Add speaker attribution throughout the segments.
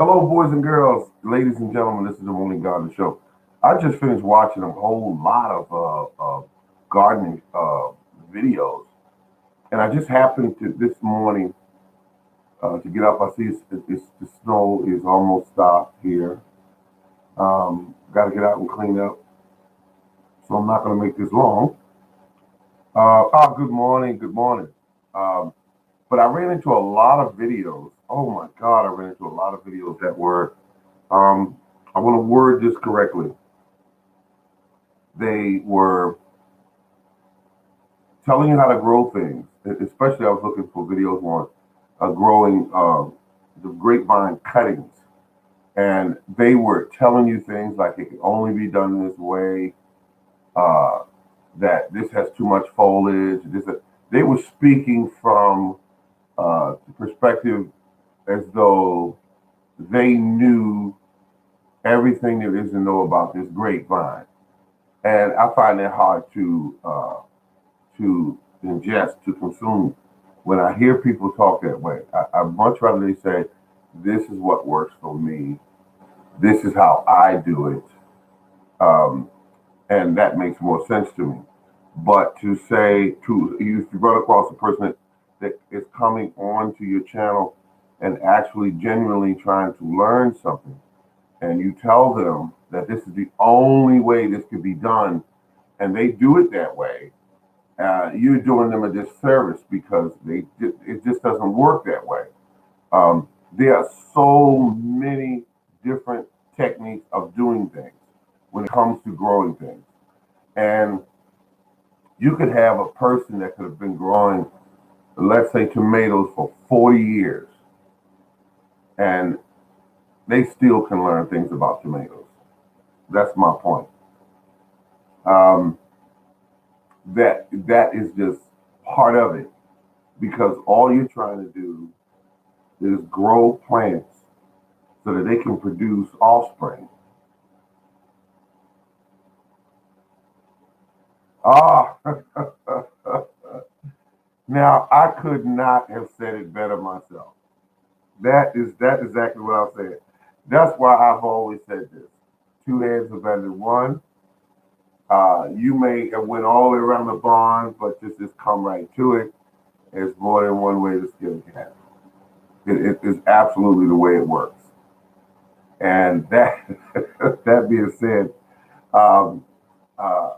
Speaker 1: Hello, boys and girls, ladies and gentlemen. This is the Morning Garden Show. I just finished watching a whole lot of gardening videos, and I just happened to this morning to get up. I see the snow is almost stopped here. Got to get out and clean up, so I'm not going to make this long. Good morning, good morning. Um, but I ran into a lot of videos. Oh my God, I ran into a lot of videos that were Um, I want to word this correctly. They were telling you how to grow things. Especially, I was looking for videos on growing the grapevine cuttings, and they were telling you things like it can only be done this way. Uh, that this has too much foliage. They were speaking from the perspective as though they knew everything there is to know about this grapevine. And I find that hard to ingest, to consume. When I hear people talk that way, I much rather they say, "This is what works for me. This is how I do it," um, and that makes more sense to me. But to say to you, if you run across a person that is coming onto your channel and actually genuinely trying to learn something, and you tell them that this is the only way this could be done, and they do it that way, you're doing them a disservice because it just doesn't work that way. There are so many different techniques of doing things when it comes to growing things, and you could have a person that could have been growing, let's say, tomatoes for 40 years, and they still can learn things about tomatoes. That's my point. Um, that is just part of it because all you're trying to do is grow plants so that they can produce offspring. Ah, now I could not have said it better myself. That is exactly what I said. That's why I've always said this: two heads are better than one. You may have went all the way around the barn, but just come right to it. There's more than one way to skin a cat. It is absolutely the way it works. And that that being said, um, uh,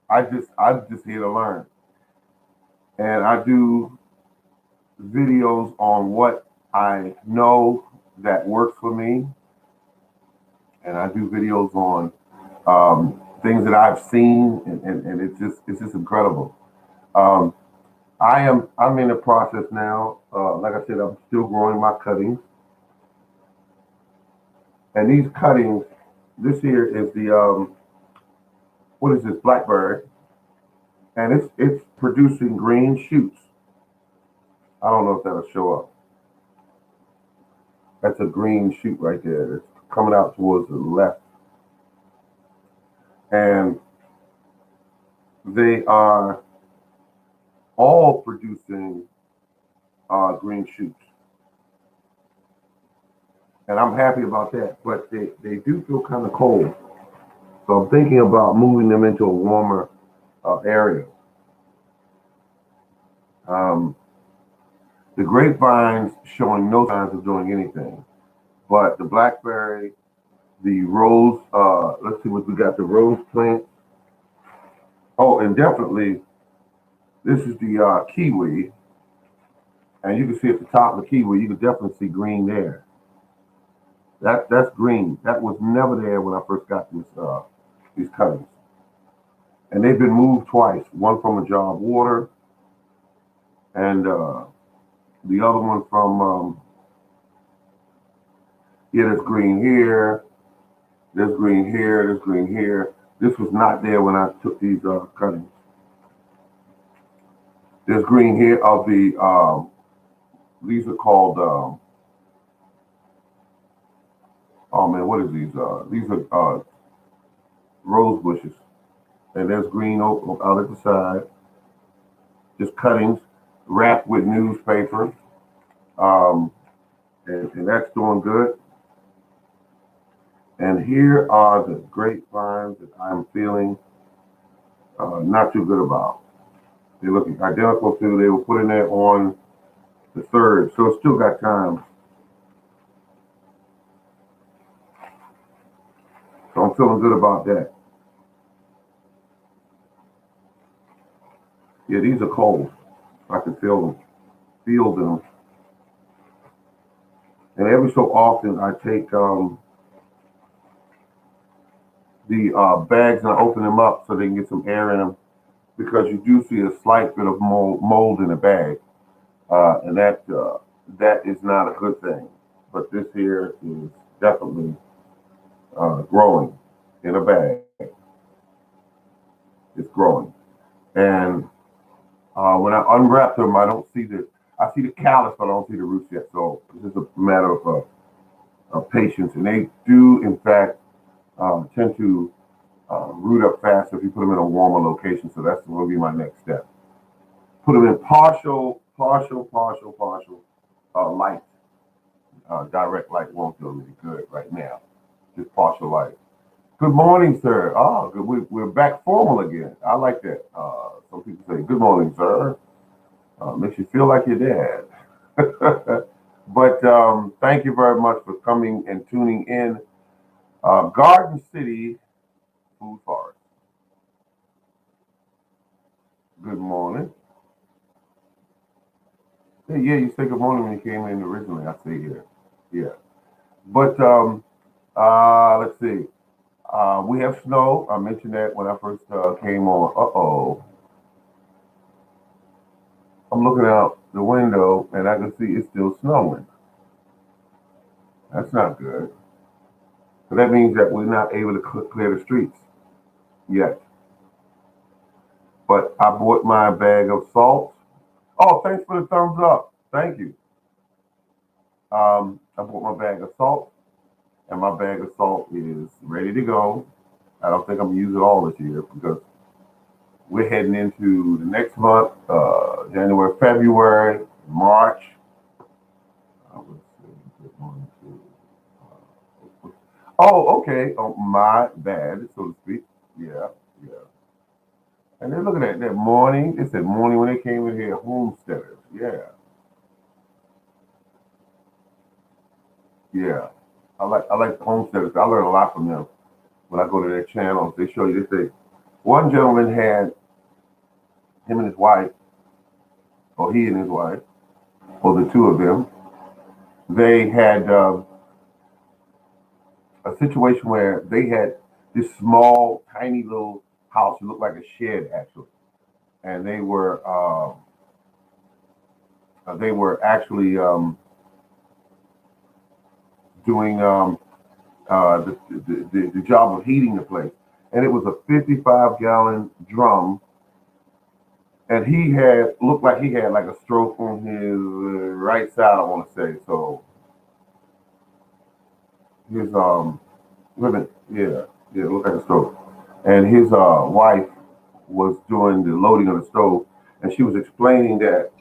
Speaker 1: I'm just here to learn, and I do videos on what I know that works for me, and I do videos on things that I've seen, and it's just incredible. Um, I'm in the process now. Like I said, I'm still growing my cuttings, and these cuttings, this here is the what is this blackberry, and it's producing green shoots. I don't know if that'll show up. That's a green shoot right there. It's coming out towards the left, and they are all producing green shoots, and I'm happy about that. But they do feel kind of cold, so I'm thinking about moving them into a warmer area. Um, the grapevines showing no signs of doing anything, but the blackberry, the rose. Let's see what we got. The rose plant. Oh, and definitely this is the kiwi, and you can see at the top of the kiwi, you can definitely see green there. That's green. That was never there when I first got these cuttings, and they've been moved twice. One from a jar of water, and the other one from yeah. There's green here. There's green here. There's green here. This was not there when I took these cuttings. There's green here of the these are called oh man, what is these? These are rose bushes, and there's green out at the side. Just cuttings wrapped with newspaper. Um, and that's doing good. And here are the grapevines that I'm feeling not too good about. They're looking identical to they were putting there on the third, so it's still got time. So I'm feeling good about that. Yeah, these are cold. I can feel them. And every so often I take the bags and I open them up so they can get some air in them because you do see a slight bit of mold in the bag, and that is not a good thing. But this here is definitely growing in a bag. It's growing, and when I unwrap them, I don't see the I see the callus, but I don't see the roots yet. So this is a matter of patience, and they do in fact tend to root up fast if you put them in a warmer location. So that's going to be my next step. Put them in partial light. Direct light won't do any good right now. Just partial light. Good morning, sir. Oh, good. We're back formal again. I like that. Some people say, "Good morning, sir." Makes you feel like your dad. But thank you very much for coming and tuning in. Garden City Food Forest. Good morning. Yeah, you said good morning when you came in originally. I see here. Yeah. But let's see. We have snow. I mentioned that when I first came on. Uh-oh. I'm looking out the window and I can see it's still snowing. That's not good. So that means that we're not able to clear the streets yet. But I bought my bag of salt. Oh, thanks for the thumbs up. Thank you. I bought my bag of salt, and my bag of salt is ready to go. I don't think I'm gonna use it all this year because we're heading into the next month, January, February, March. Let's see, oh, okay. Oh, my bad, so to speak. Yeah, yeah. And they're looking at that morning. It said morning when they came in here, homesteaders. Yeah, yeah. I like the homesteaders. I learn a lot from them when I go to their channels. They show you this thing. One gentleman had him and his wife, or he and his wife, or the two of them. They had a situation where they had this small, tiny little house. It looked like a shed actually, and they were actually doing the job of heating the place. And it was a 55-gallon drum. And he had looked like he had like a stroke on his right side, I want to say. So his women, yeah, yeah, it looked like a stroke. And his wife was doing the loading of the stove, and she was explaining that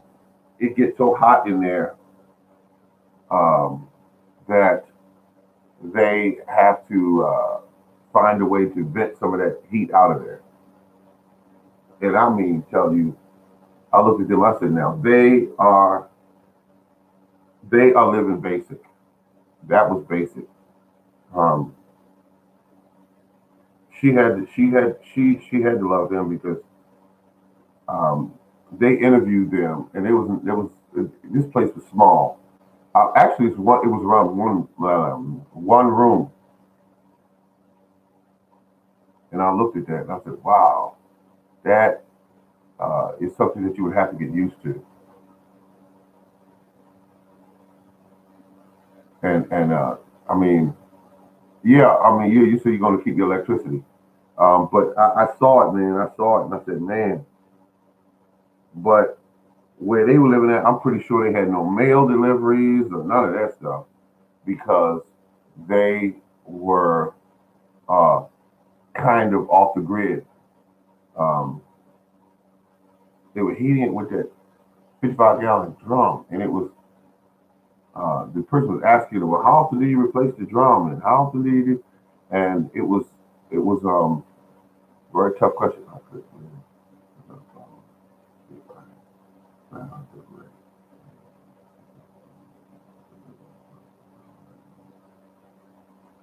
Speaker 1: it gets so hot in there um, that they have to find a way to vent some of that heat out of there. And I mean, tell you, I looked at them. I said, now they are living basic. That was basic. Um, she had to love them because um, they interviewed them, and there was this place was small. Actually, it was around one room, and I looked at that and I said, wow, that is something that you would have to get used to. And I mean, yeah, I mean, you said you're going to keep your electricity, but I saw it, man. I saw it, and I said, man. But where they were living at, I'm pretty sure they had no mail deliveries or none of that stuff because they were uh, kind of off the grid. Um, they were heating it with that 55-gallon drum, and it was the person was asking, well, how often do you replace the drum, and how often do you do? And it was very tough question.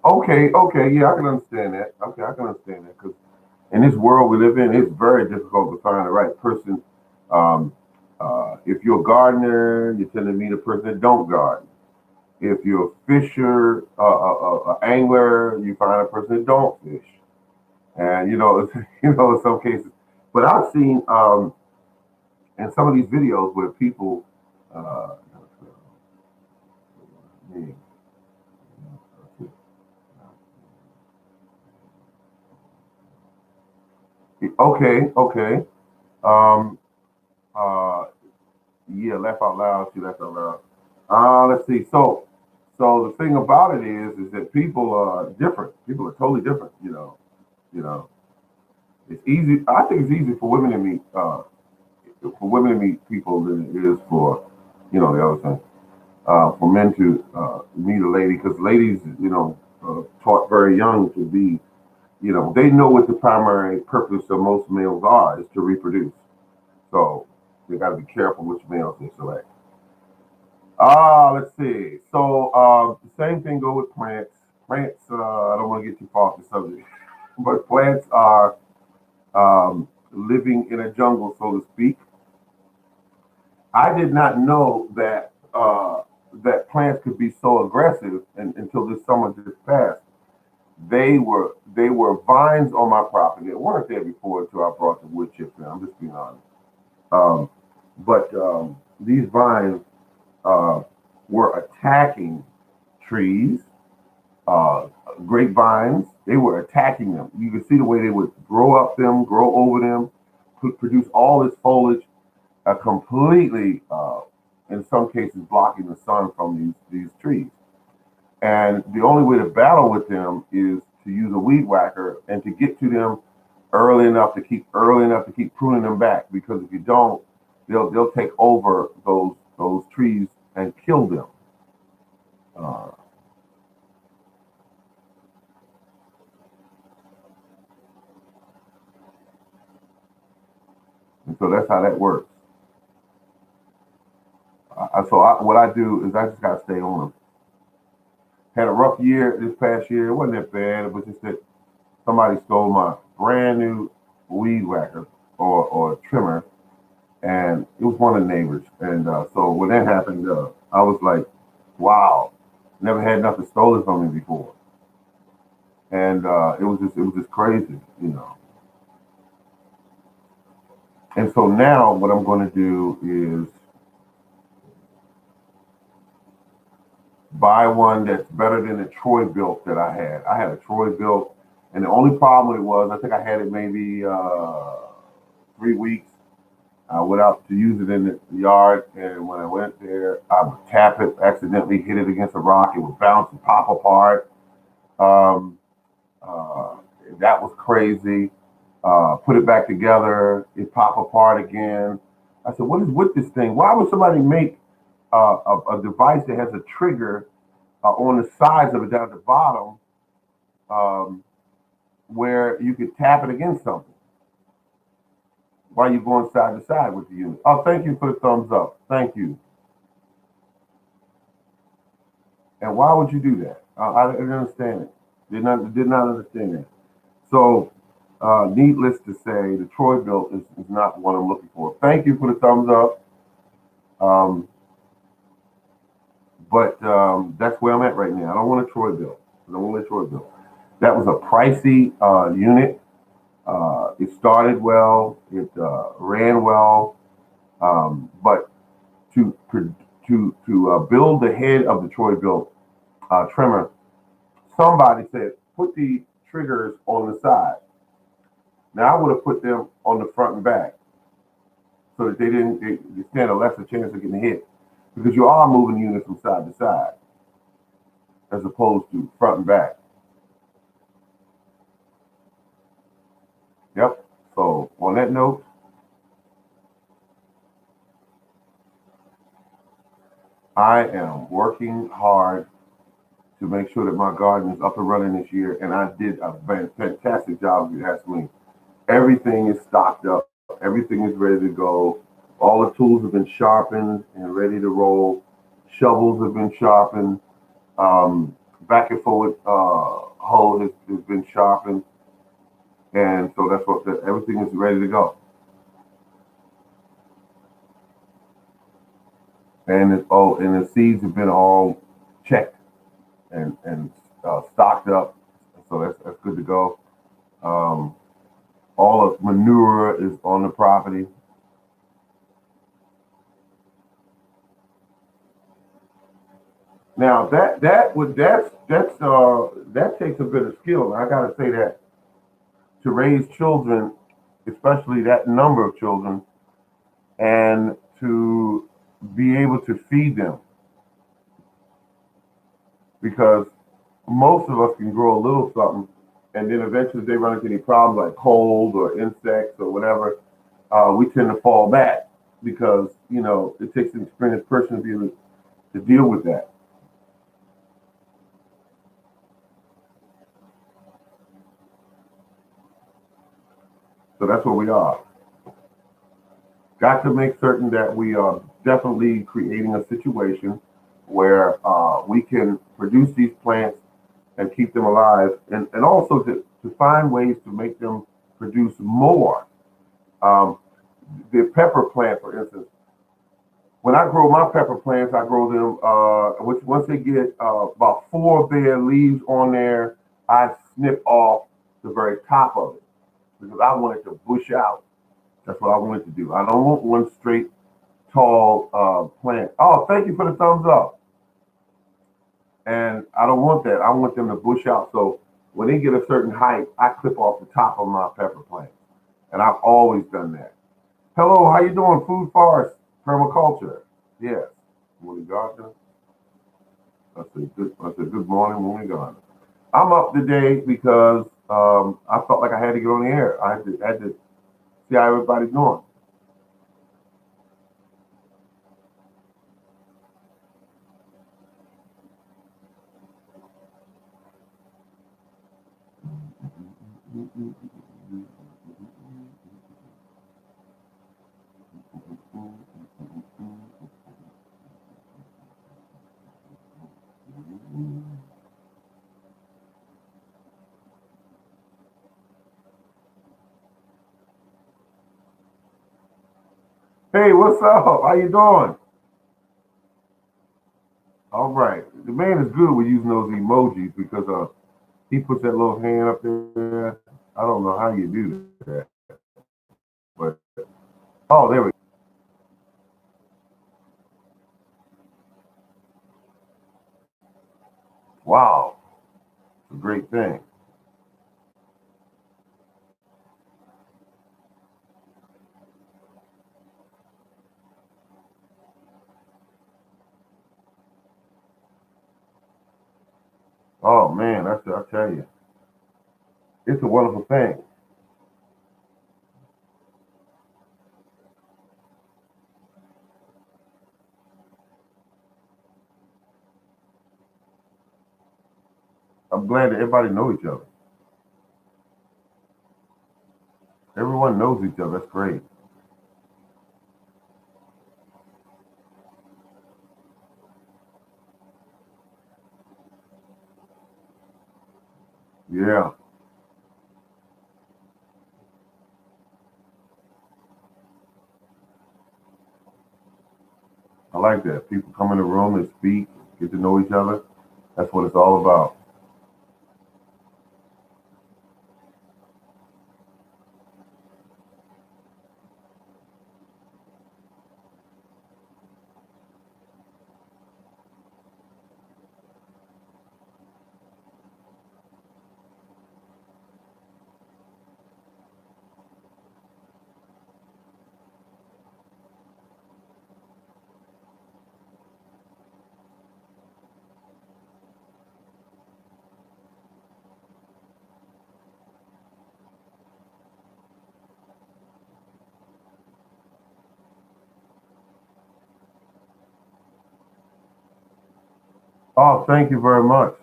Speaker 1: Okay, okay, yeah, I can understand that. Okay, I can understand that because in this world we live in, it's very difficult to find the right person. Um, if you're a gardener, you tend to meet a person that don't garden. If you're a fisher, angler, you find a person that don't fish. And in some cases. But I've seen in some of these videos where people, uh, okay, okay, um, uh, yeah, laugh out loud. She laughed out loud. Let's see. So the thing about it is that people are different. People are totally different. You know, it's easy. I think it's easy for women to meet people than it is for the other thing. For men to meet a lady, because ladies, taught very young to be, they know what the primary purpose of most males are is to reproduce. So they got to be careful which males they select. Let's see. So the same thing go with plants. Plants. I don't want to get too far off the subject, but plants are living in a jungle, so to speak. I did not know that plants could be so aggressive until this summer just passed. They were vines on my property. They weren't there before until I brought the wood chips in. I'm just being honest. Um, but these vines uh, were attacking trees, uh, grapevines. They were attacking them. You could see the way they would grow up them, grow over them, produce all this foliage, completely, in some cases, blocking the sun from these trees. And the only way to battle with them is to use a weed whacker and to get to them early enough to keep pruning them back. Because if you don't, they'll take over those trees and kill them. Uh, and so that's how that works. What I do is I just gotta stay on them. Had a rough year this past year. It wasn't that bad. It was just that somebody stole my brand new weed whacker or trimmer, and it was one of the neighbors. And so when that happened, I was like, "Wow, never had nothing stolen from me before." And it was just crazy. And so now what I'm going to do is buy one that's better than the Troy built that I had. I had a Troy built, and the only problem with it was I think I had it maybe 3 weeks. I went out to use it in the yard, and when I went there, I would tap it, accidentally hit it against a rock. It would bounce and pop apart. Um, uh, that was crazy. Put it back together, it pop apart again. I said, "What is with this thing? Why would somebody make a device that has a trigger on the sides of it down at the bottom, um, where you could tap it against something while you're going side to side with the unit?" Oh, thank you for the thumbs up. Thank you. And why would you do that? I didn't understand it. Did not understand it. So, needless to say, the Troy built is not what I'm looking for. Thank you for the thumbs up. Um, but that's where I'm at right now. I don't want a Troy built. I don't want a Troy built. That was a pricey unit. It started well. It ran well. But to build the head of the Troy built trimmer, somebody said put the triggers on the side. Now I would have put them on the front and back so that they stand a lesser chance of getting hit, because you are moving units from side to side as opposed to front and back. Yep. So on that note, I am working hard to make sure that my garden is up and running this year, and I did a fantastic job, if you ask me. Everything is stocked up, everything is ready to go. All the tools have been sharpened and ready to roll. Shovels have been sharpened. Back and forward hoe has been sharpened, and so that's what everything is ready to go. And the seeds have been all checked and stocked up, so that's good to go. Um, all of manure is on the property. Now that takes a bit of skill. I got to say that to raise children, especially that number of children, and to be able to feed them, because most of us can grow a little something, and then eventually if they run into any problems like cold or insects or whatever, we tend to fall back because it takes an experienced person to be able to deal with that. So that's where we are. Got to make certain that we are definitely creating a situation where we can produce these plants and keep them alive, and also to find ways to make them produce more. Um, the pepper plant, for instance, when I grow my pepper plants, I grow them, which once they get about four bare leaves on there, I snip off the very top of it because I want it to bush out. That's what I want it to do. I don't want one straight tall plant. Oh, thank you for the thumbs up. And I don't want that. I want them to bush out. So when they get a certain height, I clip off the top of my pepper plant. And I've always done that. Hello, how you doing? Food forest, permaculture. Yes. Morning gardener. I said good morning, morning gardener. I'm up today because I felt like I had to get on the air. I had to see how everybody's doing. Hey, what's up? How you doing? All right. The man is good with using those emojis because he puts that little hand up there. I don't know how you do that, but oh, there we go. Wow, it's a great thing. Oh man, I tell you, it's a wonderful thing. I'm glad that everybody knows each other. Everyone knows each other. That's great. Yeah, I like that. People come in the room and speak, get to know each other. That's what it's all about. Oh, thank you very much.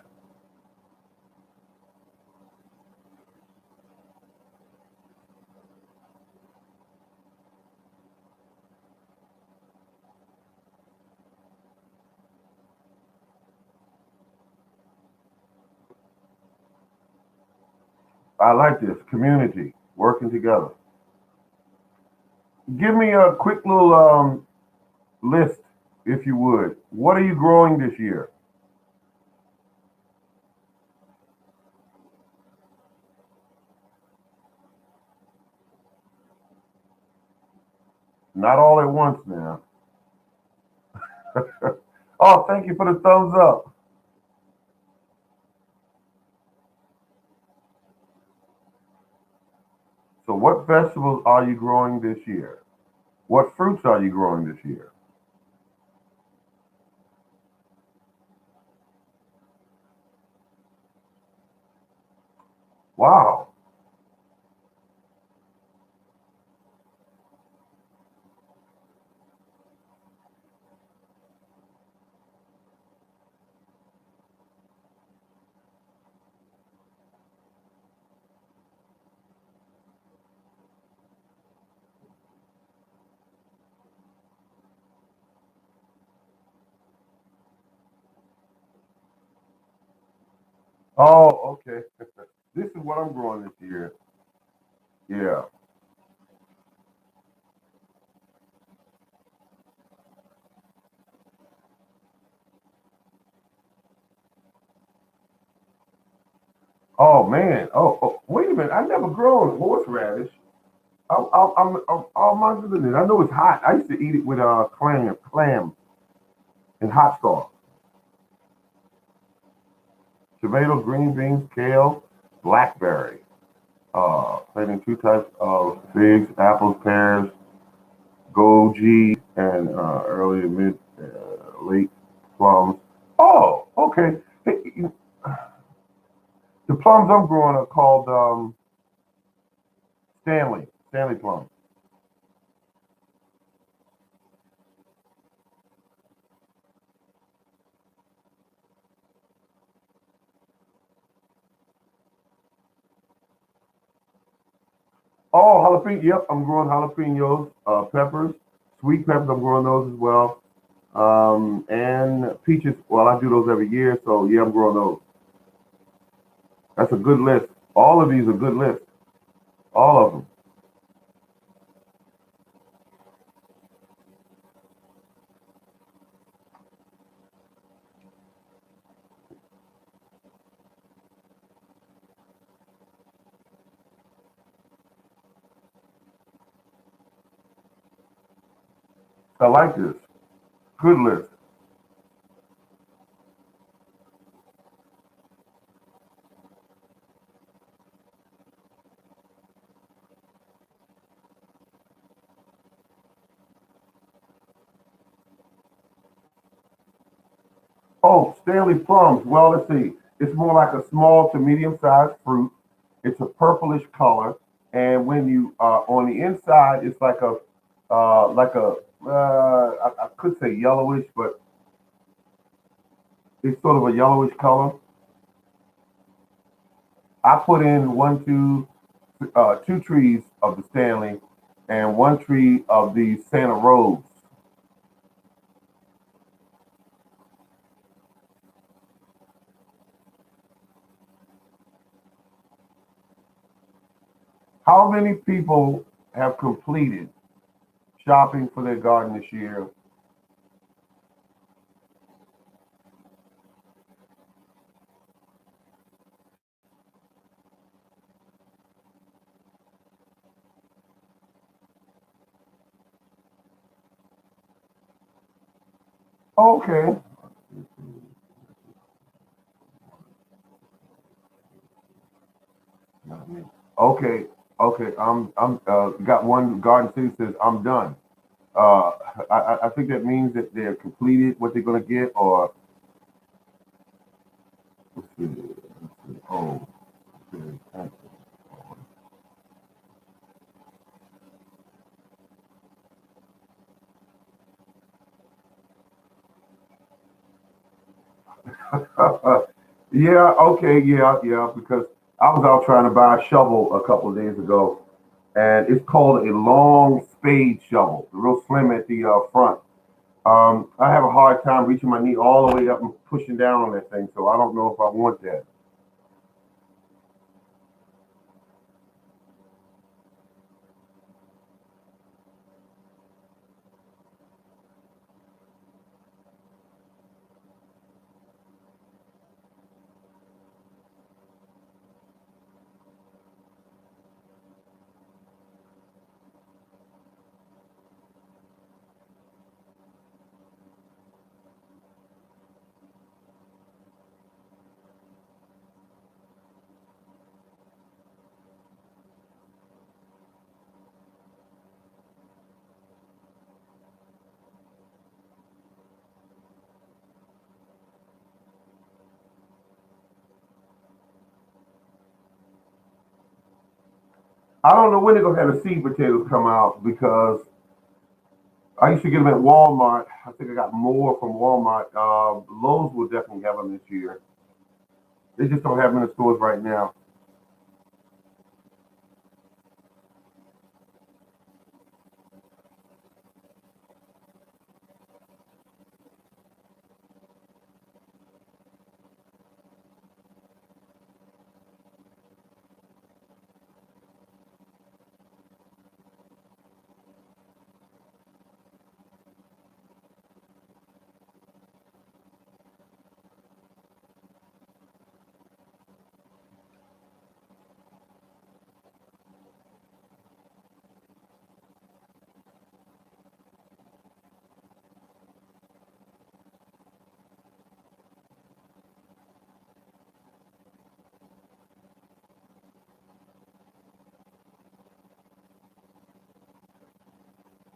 Speaker 1: I like this community working together. Give me a quick little list, if you would. What are you growing this year? Not all at once now. Oh, thank you for the thumbs up. So, what vegetables are you growing this year? What fruits are you growing this year? Wow. Oh, okay. This is what I'm growing this year. Yeah. Oh man. Oh, wait a minute. I never grown horseradish. Oh my goodness. I know it's hot. I used to eat it with clam and hot sauce. Tomatoes, green beans, kale, blackberry. Planting two types of figs, apples, pears, goji, and early to mid, late plums. Oh, okay. Hey, the plums I'm growing are called Stanley plums. Oh, jalapeno. Yep, I'm growing jalapenos, peppers, sweet peppers. I'm growing those as well. And peaches. Well, I do those every year, so yeah, I'm growing those. That's a good list. All of these are good lists. All of them. I like this. Good list. Oh, Stanley plums. Well, let's see. It's more like a small to medium sized fruit. It's a purplish color, and when you on the inside, it's like a I could say yellowish, but it's sort of a yellowish color. I put in two trees of the Stanley and one tree of the Santa Rose. How many people have completed shopping for their garden this year? Okay. Okay. Okay. I'm got one garden city says I'm done. Uh, I think that means that they're completed what they're gonna get, or let's see, let's see. Oh, okay. Yeah, okay, yeah, yeah, because I was out trying to buy a shovel a couple of days ago, and it's called a long spade shovel, real slim at the front. I have a hard time reaching my knee all the way up and pushing down on that thing, so I don't know if I want that. I don't know when they're gonna have the seed potatoes come out because I used to get them at Walmart. I think I got more from Walmart. Lowe's will definitely have them this year. They just don't have them in the stores right now.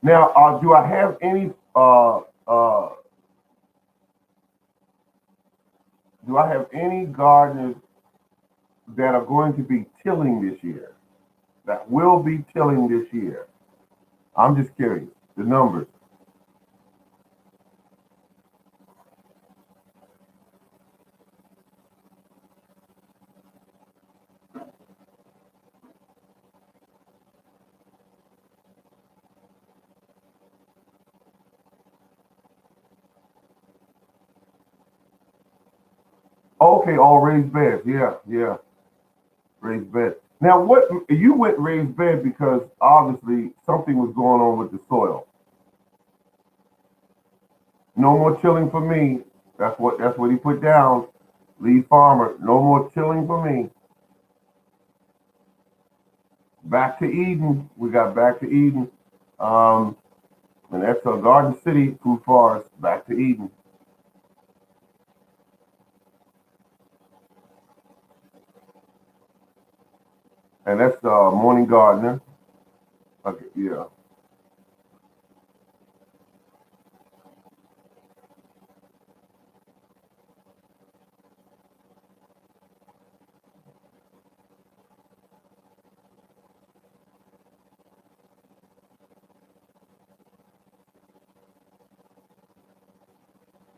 Speaker 1: Now, do I have any? Do I have any gardeners that are going to be tilling this year? That will be tilling this year? I'm just curious. The numbers. Okay, all raised beds. Yeah, yeah, raised bed. Now, what you went raised bed because obviously something was going on with the soil. No more tilling for me. That's what he put down. Lead farmer. No more tilling for me. Back to Eden. We got back to Eden. Um, and that's a Garden City food forest. Back to Eden. And that's Morning Gardener. Okay, yeah.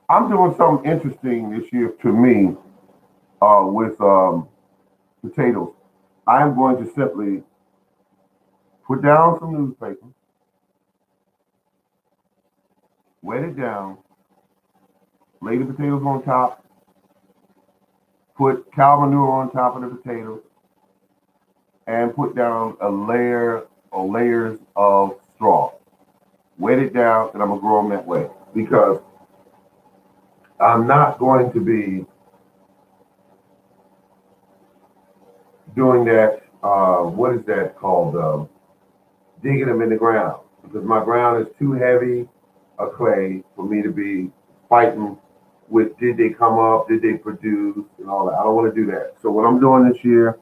Speaker 1: I'm doing something interesting this year to me with potatoes. I'm going to simply put down some newspaper, wet it down, lay the potatoes on top, put cow manure on top of the potatoes, and put down a layer or layers of straw. Wet it down, and I'm gonna grow them that way because I'm not going to be doing that. What is that called? Digging them in the ground because my ground is too heavy a clay for me to be fighting with did they come up, did they produce, and all that. I don't want to do that. So what I'm doing this year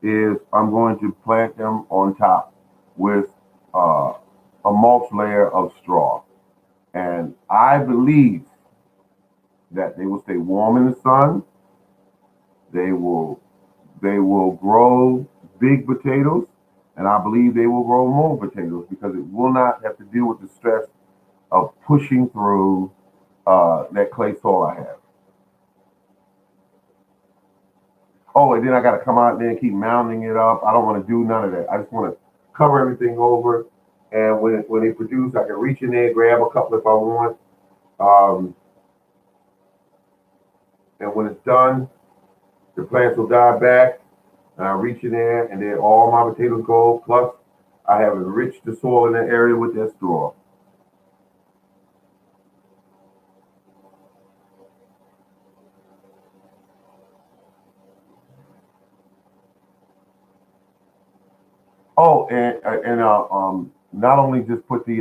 Speaker 1: is I'm going to plant them on top with uh, a mulch layer of straw, and I believe that they will stay warm in the sun. They will they will grow big potatoes, and I believe they will grow more potatoes because it will not have to deal with the stress of pushing through that clay soil I have. Oh, and then I got to come out there and keep mounding it up. I don't want to do none of that. I just want to cover everything over. And when they produce, I can reach in there, grab a couple if I want. Um, and when it's done, the plants will die back. And I reach in there, and then all my potatoes go. Plus, I have enriched the soil in that area with that straw. Oh, and not only just put the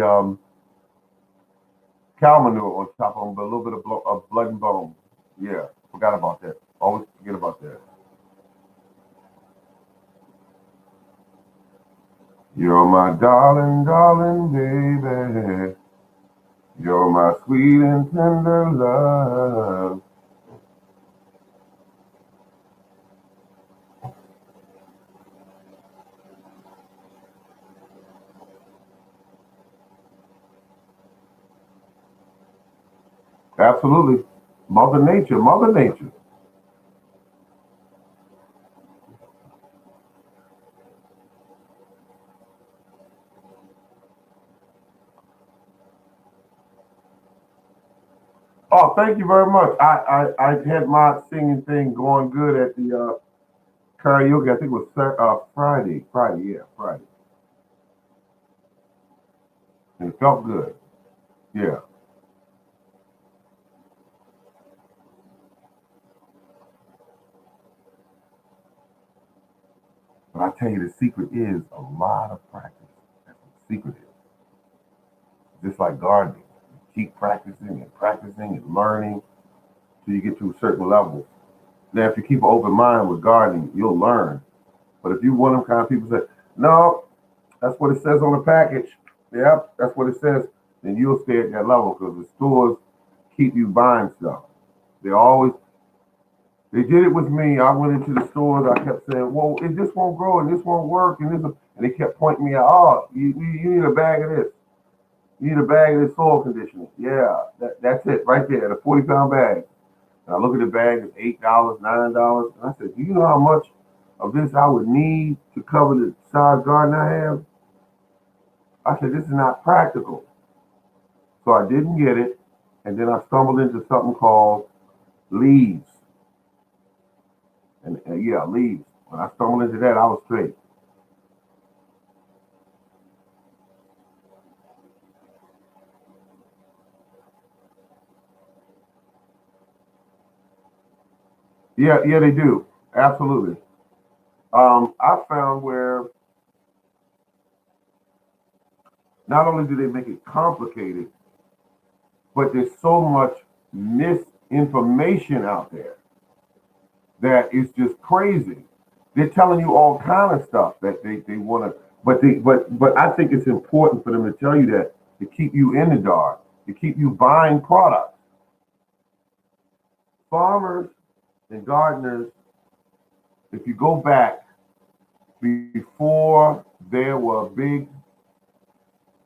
Speaker 1: cow manure on top of them, but a little bit of blood and bone. Yeah, forgot about that. Always forget about that. You're my darling, darling baby. You're my sweet and tender love. Absolutely. Mother Nature, Mother Nature. Oh, thank you very much. I had my singing thing going good at the karaoke. I think it was Friday. Friday, yeah, Friday. And it felt good. Yeah. But I tell you, the secret is a lot of practice. That's what the secret is. Just like gardening. Keep practicing and practicing and learning till you get to a certain level. Now, if you keep an open mind with gardening, you'll learn. But if you one of them kind of people say, no, that's what it says on the package. Yep, that's what it says. Then you'll stay at that level because the stores keep you buying stuff. They always they did it with me. I went into the stores. I kept saying, "Well, it just won't grow, and this won't work, and this," and they kept pointing me out. Oh, you need a bag of this. You need a bag of this soil conditioner. Yeah, that's it right there, the 40-pound bag. And I look at the bag, it's $8, $9. And I said, do you know how much of this I would need to cover the size garden I have? I said, this is not practical. So I didn't get it. And then I stumbled into something called leaves. And yeah, leaves. When I stumbled into that, I was straight. Yeah, yeah, they do. Absolutely. I found where not only do they make it complicated, but there's so much misinformation out there that is just crazy. They're telling you all kind of stuff that they want to, but I think it's important for them to tell you that to keep you in the dark, to keep you buying products. Farmers and gardeners, if you go back before there were big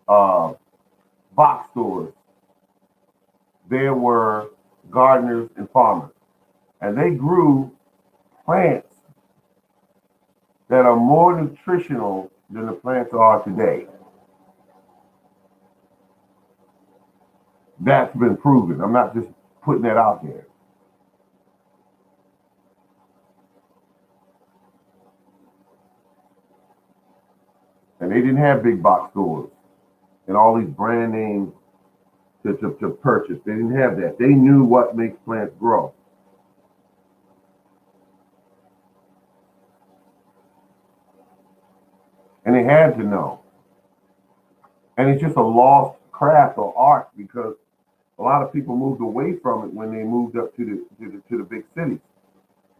Speaker 1: uh, box stores, there were gardeners and farmers, and they grew plants that are more nutritional than the plants are today. That's been proven. I'm not just putting that out there. And they didn't have big box stores and all these brand names to purchase. They didn't have that. They knew what makes plants grow. And they had to know. And it's just a lost craft or art because a lot of people moved away from it when they moved up to the big cities.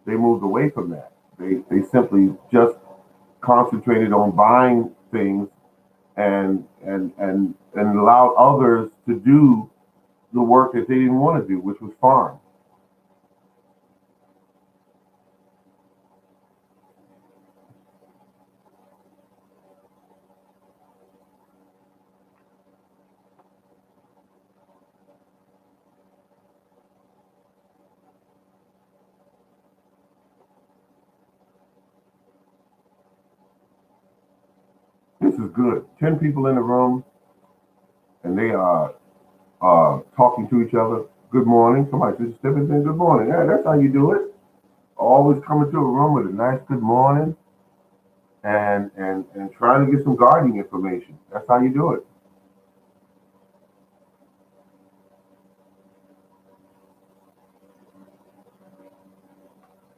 Speaker 1: They moved away from that. They simply just concentrated on buying things and allowed others to do the work that they didn't want to do, which was farm. is good. 10 people in the room, and they are talking to each other. Good morning. Somebody just stepping in. Good morning. Yeah, that's how you do it. Always coming to a room with a nice good morning, and trying to get some gardening information. That's how you do it.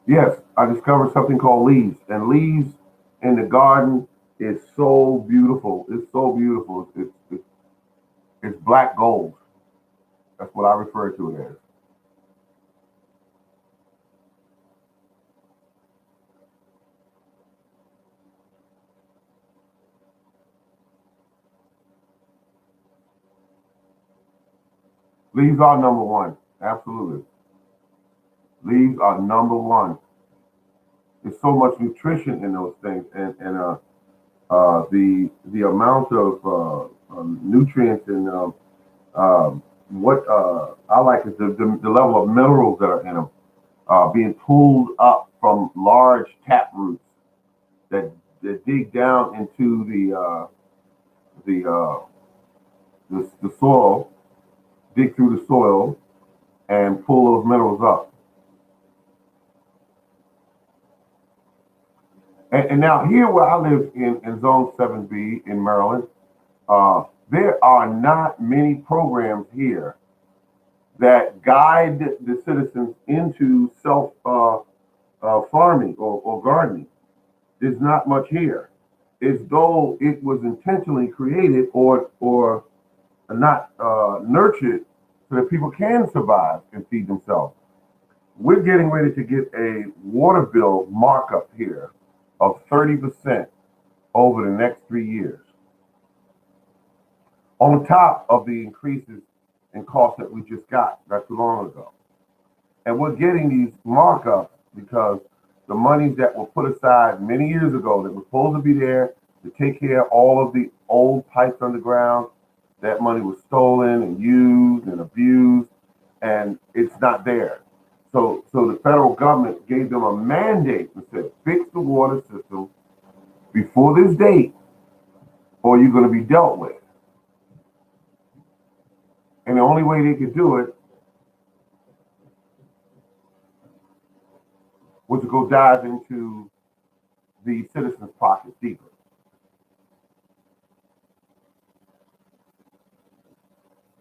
Speaker 1: Yes, I discovered something called leaves, and leaves in the garden is so beautiful. It's so beautiful. It's black gold. That's what I refer to it as. Leaves are number one. Absolutely. Leaves are number one. There's so much nutrition in those things, and the amount of nutrients and what I like is the level of minerals that are in them being pulled up from large tap roots that dig down into the, uh, the soil, dig through the soil, and pull those minerals up. And now here where I live in Zone 7B in Maryland, there are not many programs here that guide the citizens into self farming or gardening. There's not much here. As though it was intentionally created or not nurtured so that people can survive and feed themselves. We're getting ready to get a water bill markup here of 30% over the next 3 years, on top of the increases in costs that we just got not too long ago. And we're getting these markups because the monies that were put aside many years ago that was supposed to be there to take care of all of the old pipes underground, that money was stolen and used and abused, and it's not there. So the federal government gave them a mandate and said, fix the water system before this date, or you're going to be dealt with. And the only way they could do it was to go dive into the citizens' pockets deeper.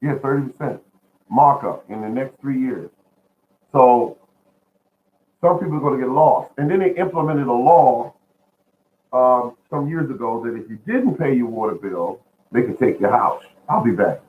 Speaker 1: Yeah, 30% markup in the next 3 years. So some people are going to get lost. And then they implemented a law some years ago that if you didn't pay your water bill, they could take your house. I'll be back.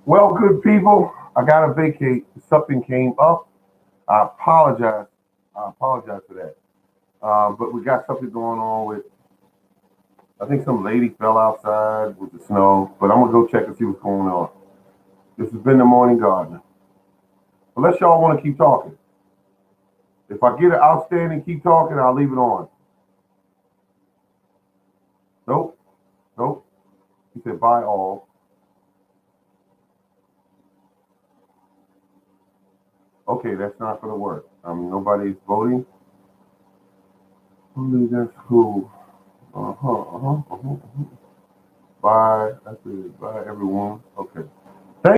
Speaker 1: Well, good people, I got to vacate. Something came up. I apologize. I apologize for that. But we got something going on with, I think some lady fell outside with the snow, but I'm going to go check and see what's going on. This has been the Morning Gardener. Unless y'all want to keep talking. If I get an outstanding keep talking, I'll leave it on. Nope. Nope. He said bye all. Okay, that's not going to work. Nobody's voting. That's cool. Bye. That's it. Bye, everyone. Okay.